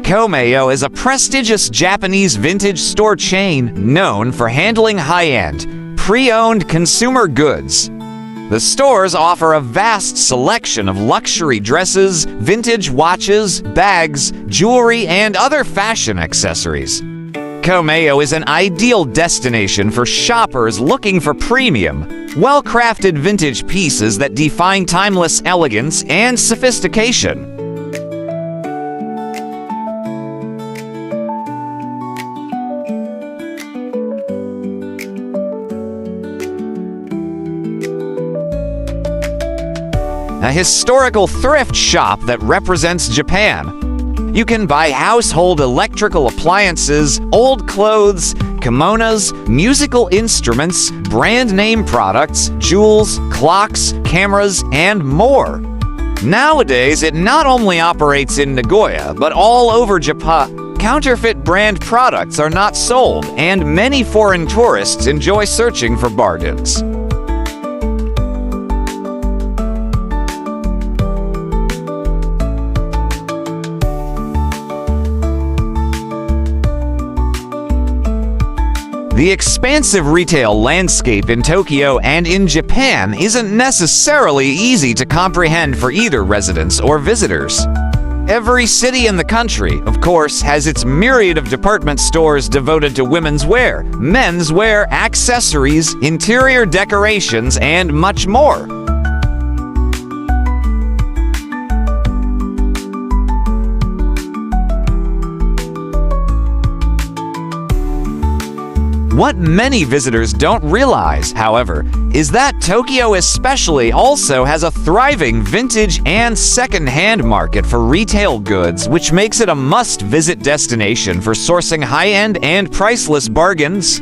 Komeyo is a prestigious Japanese vintage store chain known for handling high-end, pre-owned consumer goods. The stores offer a vast selection of luxury dresses, vintage watches, bags, jewelry, and other fashion accessories. Komeyo is an ideal destination for shoppers looking for premium, well-crafted vintage pieces that define timeless elegance and sophistication. A historical thrift shop that represents Japan. You can buy household electrical appliances, old clothes, kimonos, musical instruments, brand name products, jewels, clocks, cameras, and more. Nowadays, it not only operates in Nagoya, but all over Japan. Counterfeit brand products are not sold, and many foreign tourists enjoy searching for bargains. The expansive retail landscape in Tokyo and in Japan isn't necessarily easy to comprehend for either residents or visitors. Every city in the country, of course, has its myriad of department stores devoted to women's wear, men's wear, accessories, interior decorations, and much more. What many visitors don't realize, however, is that Tokyo especially also has a thriving vintage and second-hand market for retail goods, which makes it a must-visit destination for sourcing high-end and priceless bargains.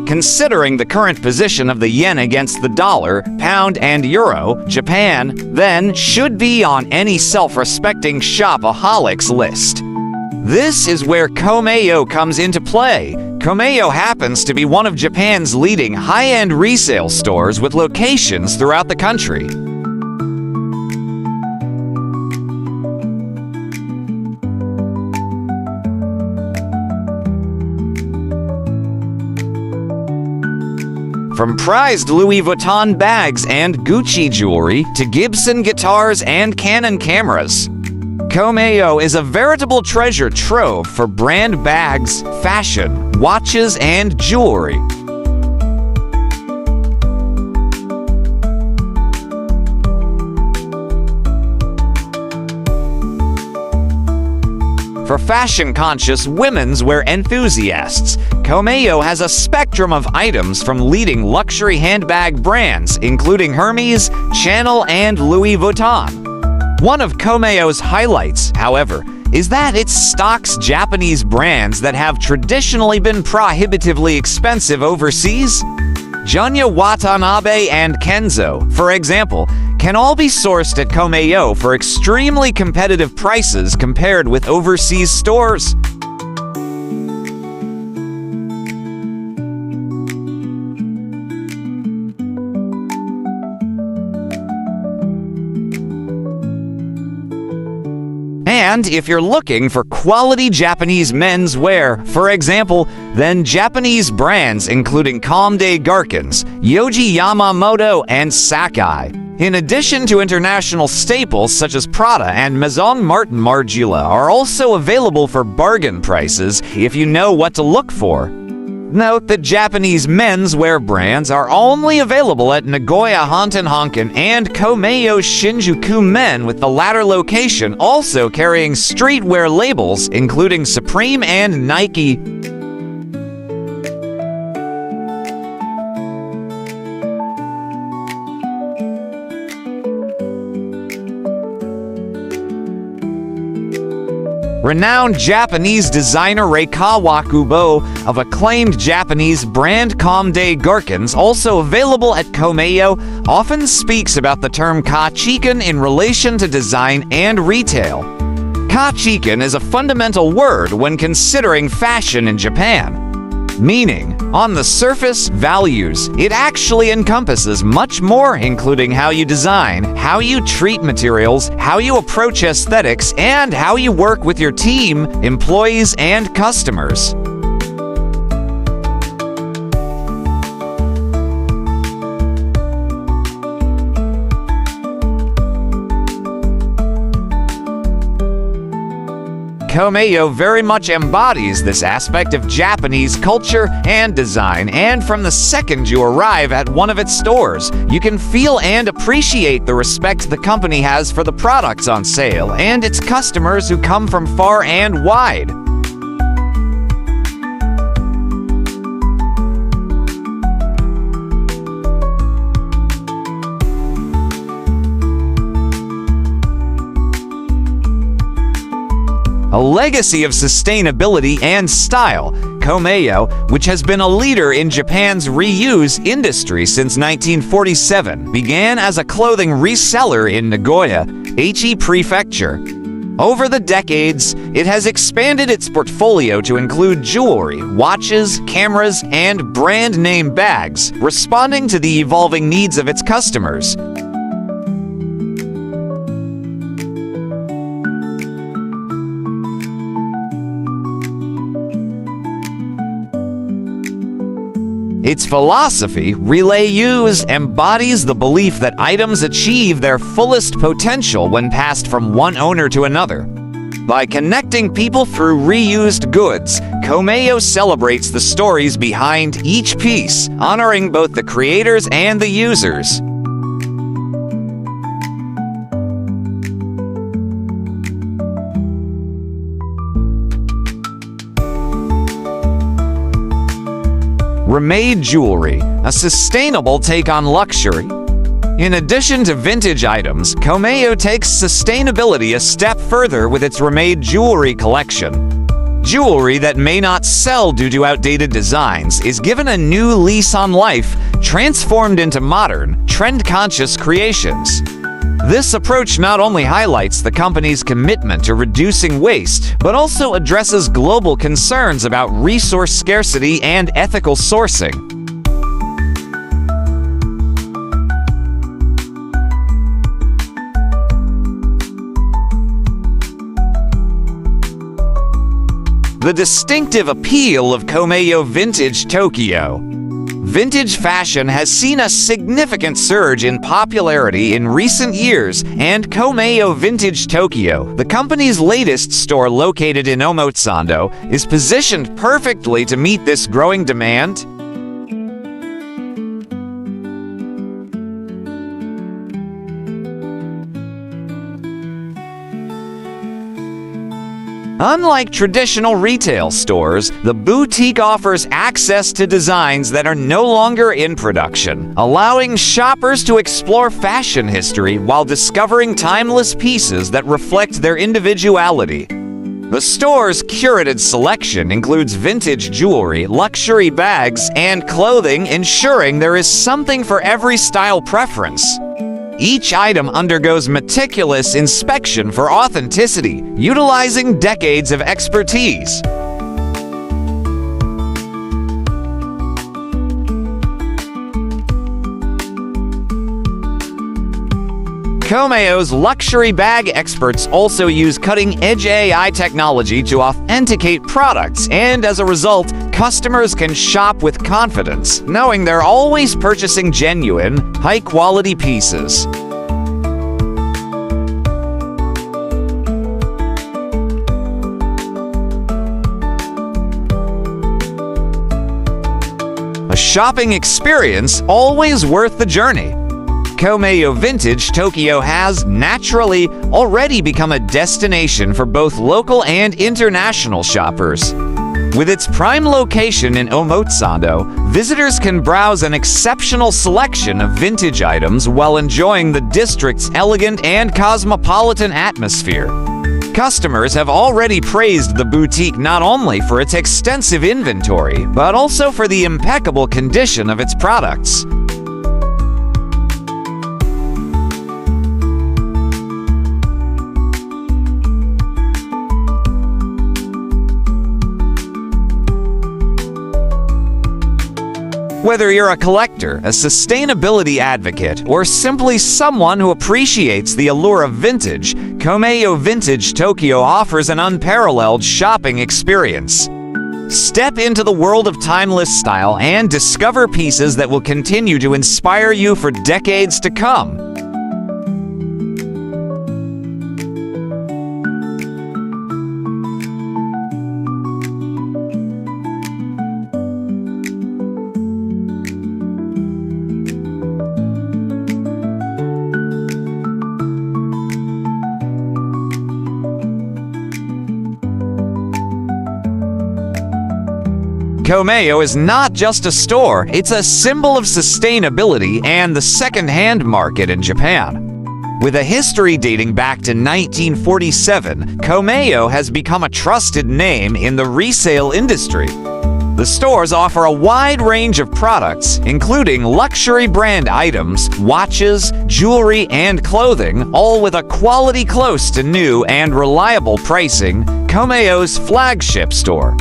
Considering the current position of the yen against the dollar, pound, and euro, Japan, then, should be on any self-respecting shopaholic's list. This is where Komeyo comes into play. Komeyo happens to be one of Japan's leading high-end resale stores with locations throughout the country. From prized Louis Vuitton bags and Gucci jewelry to Gibson guitars and Canon cameras, Komeyo is a veritable treasure trove for brand bags, fashion, watches, and jewelry. For fashion-conscious women's wear enthusiasts, Komeyo has a spectrum of items from leading luxury handbag brands, including Hermes, Chanel, and Louis Vuitton. One of Komeyo's highlights, however, is that it stocks Japanese brands that have traditionally been prohibitively expensive overseas. Junya Watanabe and Kenzo, for example, can all be sourced at Komeyo for extremely competitive prices compared with overseas stores. And if you're looking for quality Japanese men's wear, for example, then Japanese brands including Comde Garkins, Yohji Yamamoto, and Sakai, in addition to international staples such as Prada and Maison Martin Margiela, are also available for bargain prices if you know what to look for. Note that Japanese men's wear brands are only available at Nagoya Honten and Komeyo Shinjuku Men, with the latter location also carrying streetwear labels including Supreme and Nike. Renowned Japanese designer Rei Kawakubo of acclaimed Japanese brand Comde Garkins, also available at Komeyo, often speaks about the term kachiken in relation to design and retail. Kachiken is a fundamental word when considering fashion in Japan. Meaning, on the surface, values. It actually encompasses much more, including how you design, how you treat materials, how you approach aesthetics, and how you work with your team, employees, and customers. Komeyo very much embodies this aspect of Japanese culture and design, and from the second you arrive at one of its stores, you can feel and appreciate the respect the company has for the products on sale and its customers who come from far and wide. A legacy of sustainability and style, Komeyo, which has been a leader in Japan's reuse industry since 1947, began as a clothing reseller in Nagoya, Aichi Prefecture. Over the decades, it has expanded its portfolio to include jewelry, watches, cameras, and brand name bags, responding to the evolving needs of its customers. Its philosophy, Relay Use, embodies the belief that items achieve their fullest potential when passed from one owner to another. By connecting people through reused goods, Komeyo celebrates the stories behind each piece, honoring both the creators and the users. Remade jewelry, a sustainable take on luxury. In addition to vintage items, Komeyo takes sustainability a step further with its remade jewelry collection. Jewelry that may not sell due to outdated designs is given a new lease on life, transformed into modern, trend-conscious creations. This approach not only highlights the company's commitment to reducing waste, but also addresses global concerns about resource scarcity and ethical sourcing. The distinctive appeal of Komeyo Vintage Tokyo. Vintage fashion has seen a significant surge in popularity in recent years, and Komeyo Vintage Tokyo, the company's latest store located in Omotesando, is positioned perfectly to meet this growing demand. Unlike traditional retail stores, the boutique offers access to designs that are no longer in production, allowing shoppers to explore fashion history while discovering timeless pieces that reflect their individuality. The store's curated selection includes vintage jewelry, luxury bags, and clothing, ensuring there is something for every style preference. Each item undergoes meticulous inspection for authenticity, utilizing decades of expertise. Komeyo's luxury bag experts also use cutting-edge AI technology to authenticate products, and as a result, customers can shop with confidence, knowing they're always purchasing genuine, high-quality pieces. A shopping experience always worth the journey. Komeyo Vintage Tokyo has, naturally, already become a destination for both local and international shoppers. With its prime location in Omotesando, visitors can browse an exceptional selection of vintage items while enjoying the district's elegant and cosmopolitan atmosphere. Customers have already praised the boutique not only for its extensive inventory, but also for the impeccable condition of its products. Whether you're a collector, a sustainability advocate, or simply someone who appreciates the allure of vintage, Komeyo Vintage Tokyo offers an unparalleled shopping experience. Step into the world of timeless style and discover pieces that will continue to inspire you for decades to come. Komeyo is not just a store, it's a symbol of sustainability and the second-hand market in Japan. With a history dating back to 1947, Komeyo has become a trusted name in the resale industry. The stores offer a wide range of products, including luxury brand items, watches, jewelry, and clothing, all with a quality close to new and reliable pricing. Komeyo's flagship store.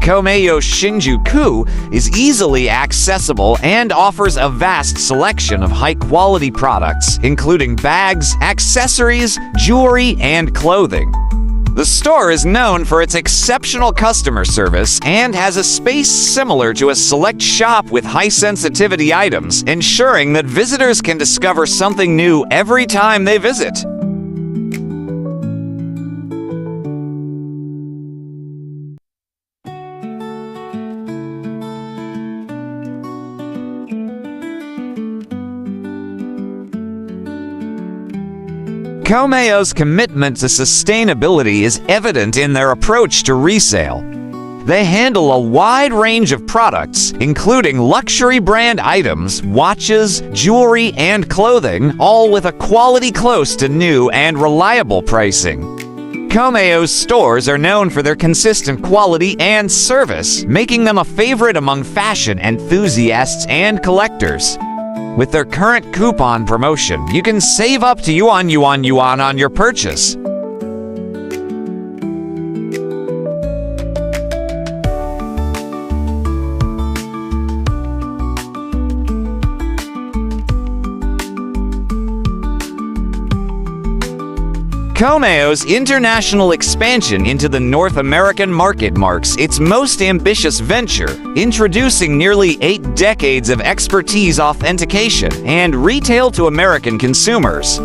Komeyo Shinjuku is easily accessible and offers a vast selection of high-quality products, including bags, accessories, jewelry, and clothing. The store is known for its exceptional customer service and has a space similar to a select shop with high-sensitivity items, ensuring that visitors can discover something new every time they visit. Komeyo's commitment to sustainability is evident in their approach to resale. They handle a wide range of products, including luxury brand items, watches, jewelry, and clothing, all with a quality close to new and reliable pricing. Komeyo's stores are known for their consistent quality and service, making them a favorite among fashion enthusiasts and collectors. With their current coupon promotion, you can save up to yuan on your purchase. Komeyo's international expansion into the North American market marks its most ambitious venture, introducing nearly 8 decades of expertise authentication and retail to American consumers.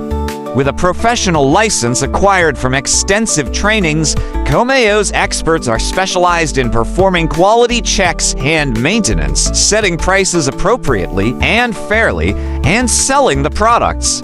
With a professional license acquired from extensive trainings, Komeyo's experts are specialized in performing quality checks and maintenance, setting prices appropriately and fairly, and selling the products.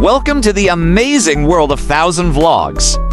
Welcome to the amazing world of 1000 Vlogs.